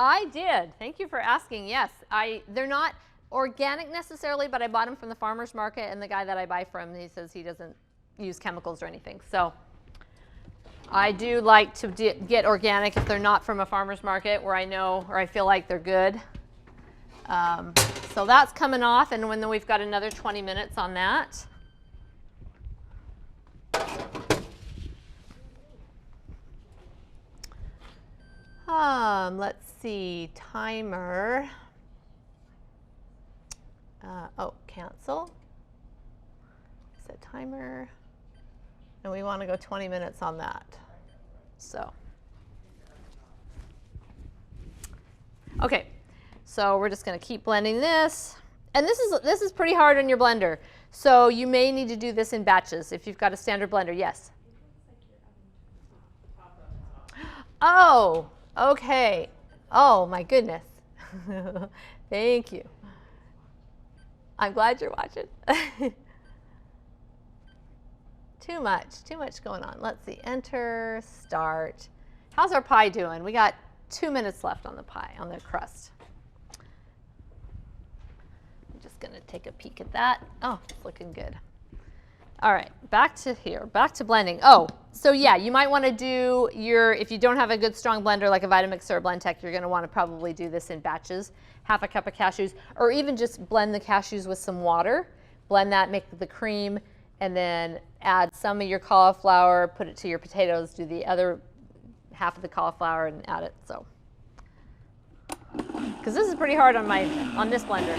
I did. Thank you for asking. Yes, they're not organic necessarily, but I bought them from the farmer's market, and the guy that I buy from, he says he doesn't use chemicals or anything. So I do like to get organic if they're not from a farmer's market where I know or I feel like they're good. So that's coming off, and then we've got another 20 minutes on that. Let's see, timer. Oh, cancel. Set timer. And we want to go 20 minutes on that. So, okay. So we're just going to keep blending this. And this is pretty hard on your blender. So you may need to do this in batches if you've got a standard blender. Yes. Oh, okay. Oh my goodness. Thank you. I'm glad you're watching. Too much going on. Let's see, enter, start. How's our pie doing? We got 2 minutes left on the pie, on the crust. I'm just gonna take a peek at that. Oh, it's looking good. All right, back to here, back to blending. Oh, so yeah, you might wanna do if you don't have a good strong blender like a Vitamix or a Blendtec, you're gonna wanna probably do this in batches. Half a cup of cashews, or even just blend the cashews with some water. Blend that, make the cream, and then add some of your cauliflower, put it to your potatoes, do the other half of the cauliflower and add it, so. Because this is pretty hard on this blender.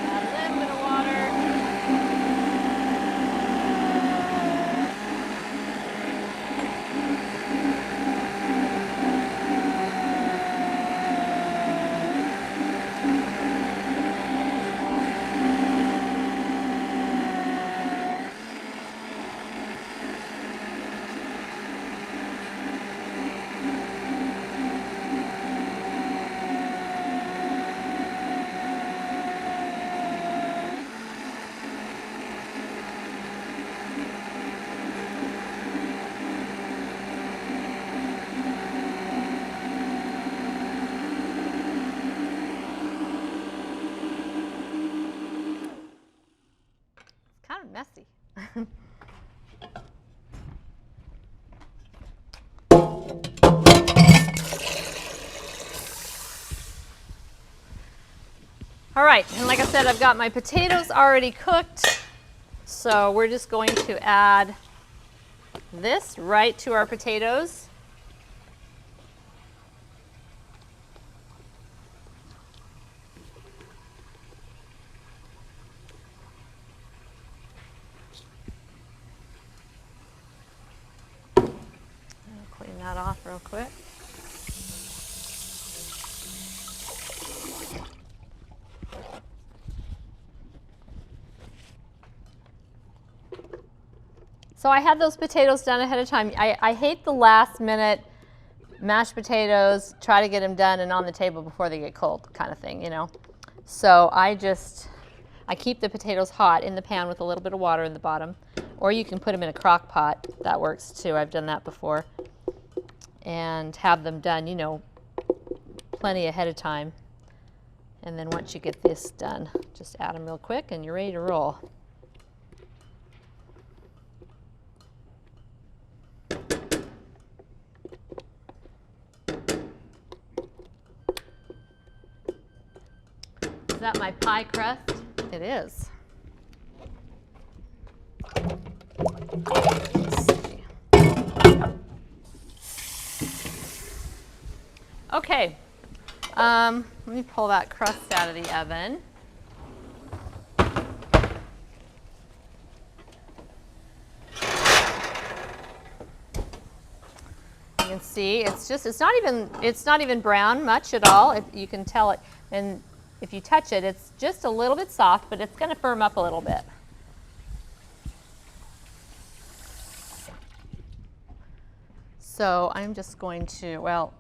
Add a little bit of water. Kind of messy. All right, and like I said, I've got my potatoes already cooked, so we're just going to add this right to our potatoes. Clean that off real quick. So I had those potatoes done ahead of time. I hate the last minute mashed potatoes, try to get them done and on the table before they get cold kind of thing, you know. So I keep the potatoes hot in the pan with a little bit of water in the bottom, or you can put them in a crock pot. That works too. I've done that before. And have them done, you know, plenty ahead of time. And then once you get this done, just add them real quick and you're ready to roll. Is that my pie crust? It is. Let's see. Okay, let me pull that crust out of the oven. You can see it's not even brown much at all. You can tell it, and if you touch it, it's just a little bit soft, but it's going to firm up a little bit. So I'm just going to, well,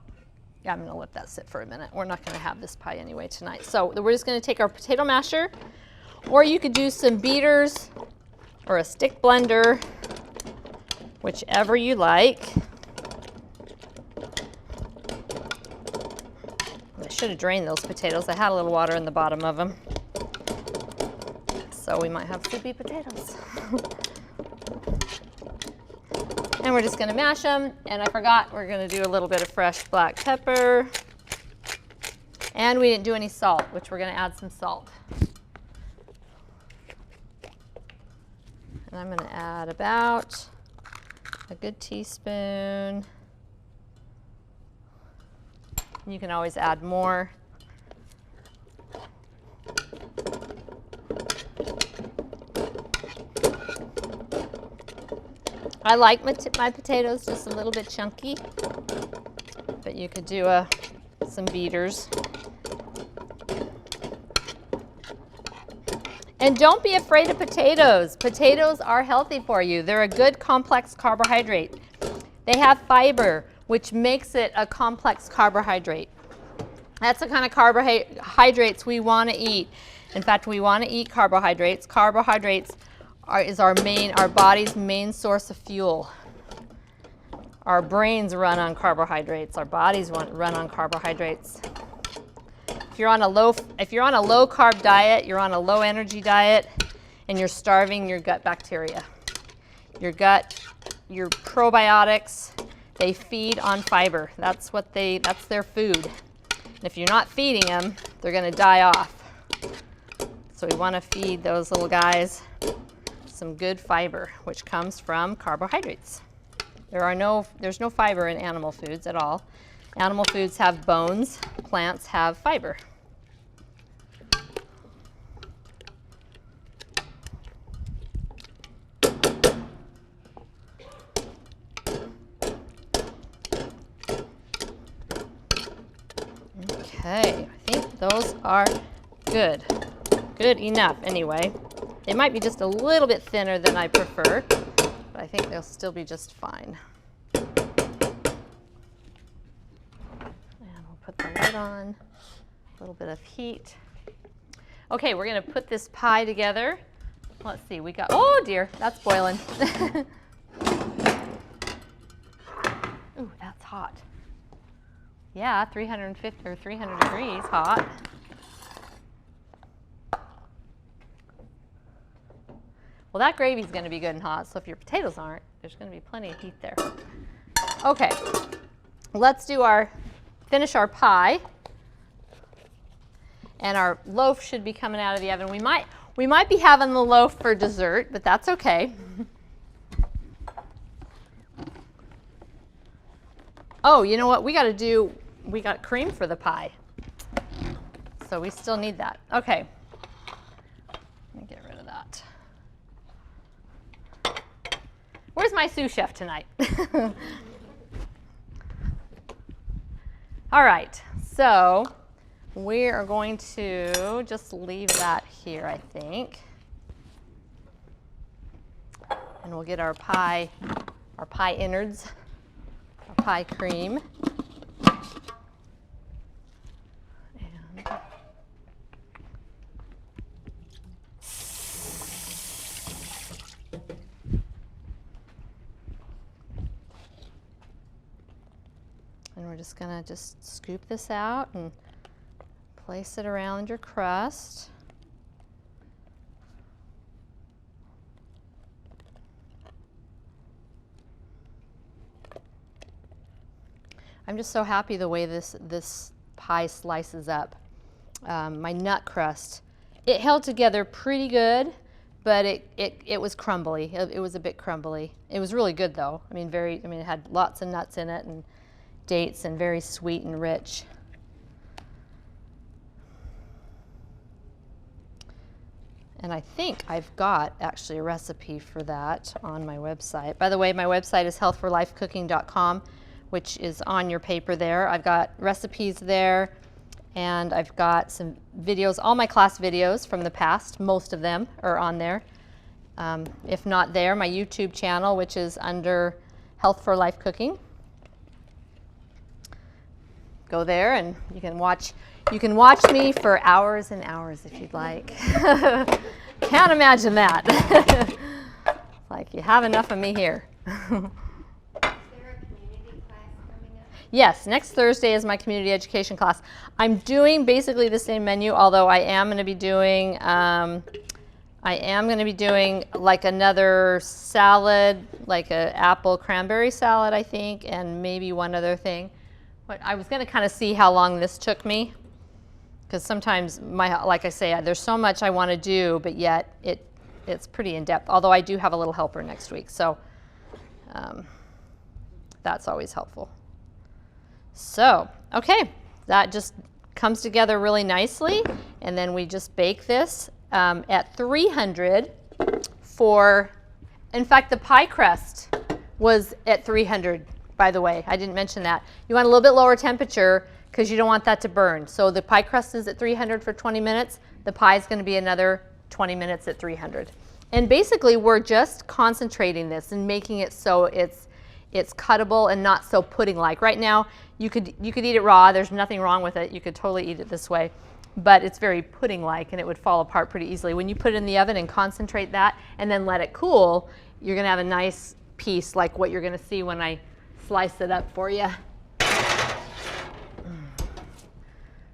yeah, I'm going to let that sit for a minute. We're not going to have this pie anyway tonight. So we're just going to take our potato masher, or you could do some beaters or a stick blender. whichever you like. I should have drained those potatoes. I had a little water in the bottom of them. So we might have soupy potatoes. And we're just gonna mash them. And I forgot, we're gonna do a little bit of fresh black pepper. And we didn't do any salt, which we're gonna add some salt. And I'm gonna add about a good teaspoon. You can always add more. I like my potatoes just a little bit chunky, but you could do some beaters. And don't be afraid of potatoes. Potatoes are healthy for you. They're a good complex carbohydrate. They have fiber, which makes it a complex carbohydrate. That's the kind of carbohydrates we want to eat. In fact, we want to eat carbohydrates. Carbohydrates is our body's main source of fuel. Our brains run on carbohydrates. Our bodies run on carbohydrates. If you're on a low carb diet, you're on a low energy diet, and you're starving your gut bacteria. Your gut, your probiotics, they feed on fiber. That's their food. And if you're not feeding them, they're going to die off. So we want to feed those little guys some good fiber, which comes from carbohydrates. There's no fiber in animal foods at all. Animal foods have bones, plants have fiber. Okay, I think those are good. Good enough anyway. They might be just a little bit thinner than I prefer, but I think they'll still be just fine. And we'll put the lid on, a little bit of heat. Okay, we're gonna put this pie together. Let's see, we got, oh dear, that's boiling. Ooh, that's hot. Yeah, 350 or 300 degrees hot. Well, that gravy's going to be good and hot, so if your potatoes aren't, there's going to be plenty of heat there. Okay, let's finish our pie. And our loaf should be coming out of the oven. We might be having the loaf for dessert, but that's okay. Oh, you know what we got to do? We got cream for the pie. So we still need that. Okay. Let me get rid of that. Where's my sous chef tonight? All right, so we are going to just leave that here, I think. And we'll get our pie innards, our pie cream. And we're just going to scoop this out and place it around your crust. I'm just so happy the way this pie slices up. My nut crust, it held together pretty good, but it was crumbly. It was a bit crumbly. It was really good though. It had lots of nuts in it and dates and very sweet and rich. And I think I've got actually a recipe for that on my website. By the way, my website is healthforlifecooking.com, which is on your paper there. I've got recipes there, and I've got some videos, all my class videos from the past, most of them are on there. If not there, my YouTube channel, which is under Health for Life Cooking. Go there and you can watch me for hours and hours if you'd like. Can't imagine that. Like you have enough of me here. there a community class coming up? Yes, next Thursday is my community education class. I'm doing basically the same menu, although I am going to be doing like another salad, like a apple cranberry salad, I think, and maybe one other thing. But I was going to kind of see how long this took me, because sometimes like I say, there's so much I want to do, but yet it's pretty in depth. Although I do have a little helper next week, so that's always helpful. So, okay, that just comes together really nicely, and then we just bake this at 300 for, in fact, the pie crust was at 300, by the way. I didn't mention that. You want a little bit lower temperature because you don't want that to burn. So the pie crust is at 300 for 20 minutes. The pie is going to be another 20 minutes at 300. And basically, we're just concentrating this and making it so it's cuttable and not so pudding-like. Right now, you could eat it raw. There's nothing wrong with it. You could totally eat it this way. But it's very pudding-like, and it would fall apart pretty easily. When you put it in the oven and concentrate that and then let it cool, you're going to have a nice piece like what you're going to see when I slice it up for you.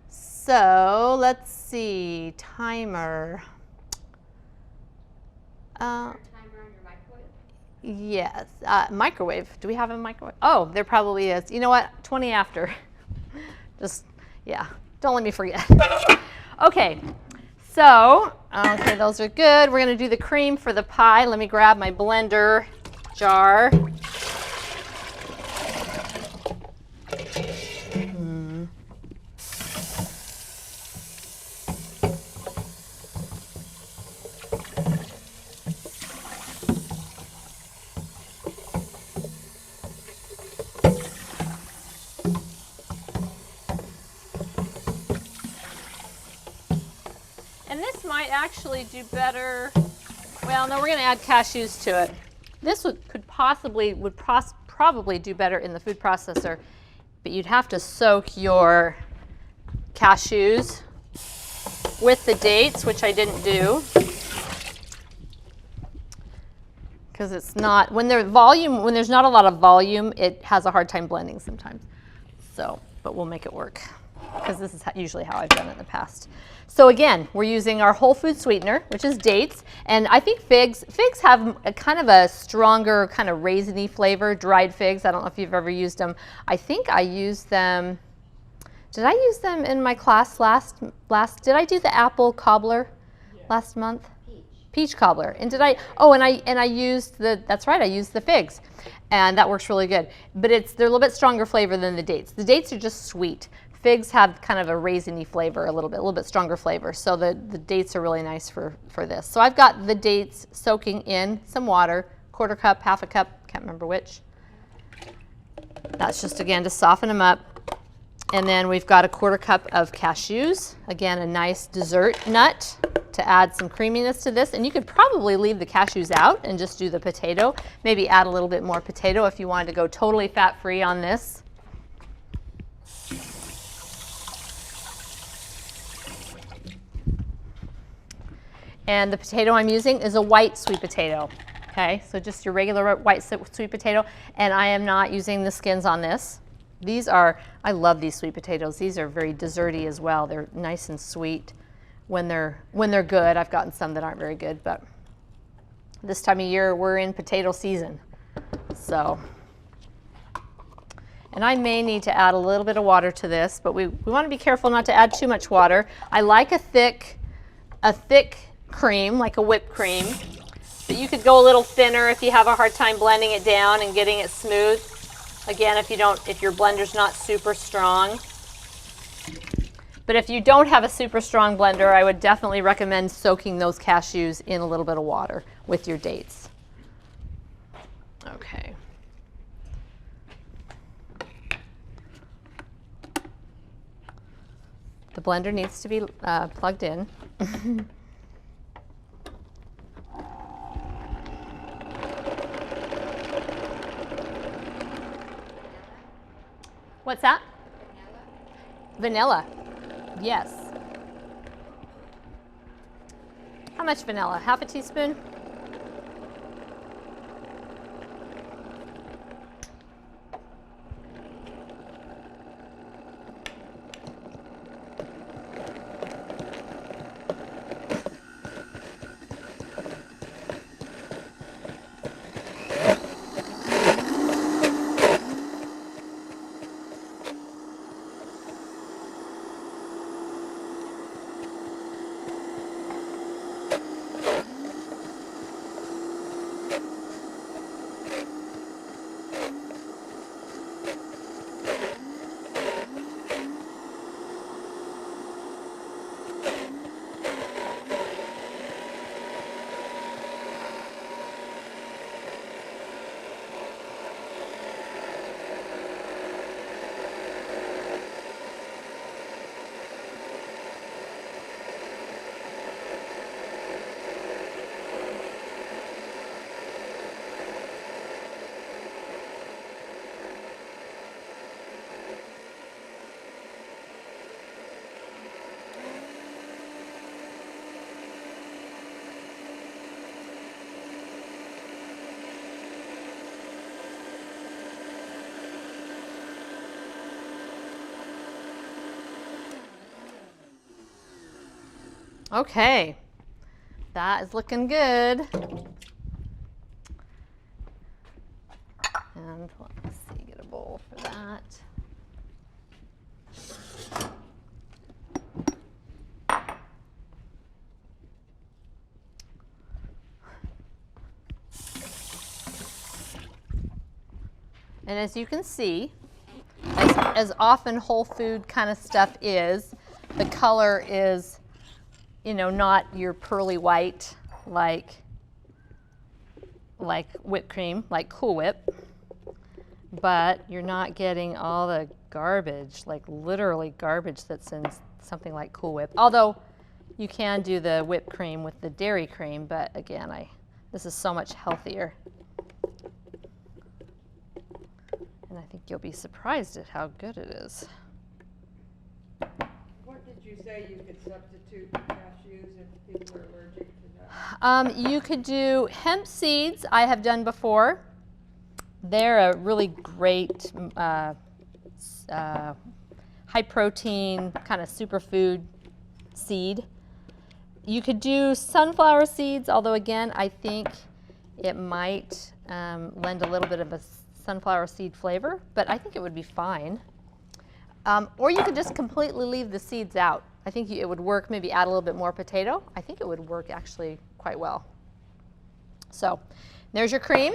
So let's see, timer. Timer on your microwave? Yes, microwave. Do we have a microwave? Oh, there probably is. You know what? 20 after. Just, yeah, don't let me forget. Okay, so, okay, those are good. We're going to do the cream for the pie. Let me grab my blender jar. And this might actually do better. Well, no, we're going to add cashews to it. This would probably do better in the food processor, but you'd have to soak your cashews with the dates, which I didn't do, because it's not when there's not a lot of volume, it has a hard time blending sometimes. So, but we'll make it work, because this is usually how I've done it in the past. So again, we're using our whole food sweetener, which is dates, and I think figs have a kind of a stronger kind of raisiny flavor, dried figs. I don't know if you've ever used them. I think I used them, did I use them in my class did I do the apple cobbler last month? Peach cobbler. And did I, I used that's right, I used the figs. And that works really good. But they're a little bit stronger flavor than the dates. The dates are just sweet. Figs have kind of a raisiny flavor, a little bit stronger flavor. So the dates are really nice for this. So I've got the dates soaking in some water, quarter cup, half a cup, can't remember which. That's just, again, to soften them up. And then we've got a quarter cup of cashews. Again, a nice dessert nut to add some creaminess to this. And you could probably leave the cashews out and just do the potato. Maybe add a little bit more potato if you wanted to go totally fat-free on this. And the potato I'm using is a white sweet potato. Okay, so just your regular white sweet potato. And I am not using the skins on this. I love these sweet potatoes. These are very desserty as well. They're nice and sweet when they're good. I've gotten some that aren't very good, but this time of year we're in potato season. So, and I may need to add a little bit of water to this, but we want to be careful not to add too much water. I like a thick cream, like a whipped cream, but you could go a little thinner if you have a hard time blending it down and getting it smooth. Again, if your blender's not super strong. But if you don't have a super strong blender, I would definitely recommend soaking those cashews in a little bit of water with your dates. Okay. The blender needs to be plugged in. What's that? Vanilla. Yes. How much vanilla? Half a teaspoon? Okay, that is looking good. And let's see, get a bowl for that. And as you can see, as often whole food kind of stuff is, the color is, you know, not your pearly white like whipped cream, like Cool Whip, but you're not getting all the garbage, like literally garbage that's in something like Cool Whip. Although you can do the whipped cream with the dairy cream, but again, this is so much healthier. And I think you'll be surprised at how good it is. What did you say you could substitute cashews if people are allergic to that? You could do hemp seeds. I have done before. They're a really great high protein kind of superfood seed. You could do sunflower seeds, although again, I think it might lend a little bit of a sunflower seed flavor, but I think it would be fine. Or you could just completely leave the seeds out. I think it would work, maybe add a little bit more potato. I think it would work actually quite well. So there's your cream.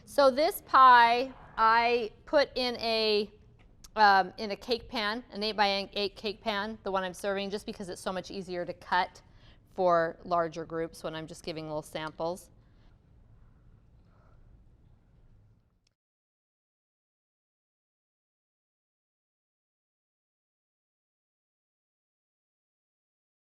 So this pie I put in a cake pan, an 8x8 cake pan, the one I'm serving, just because it's so much easier to cut for larger groups when I'm just giving little samples.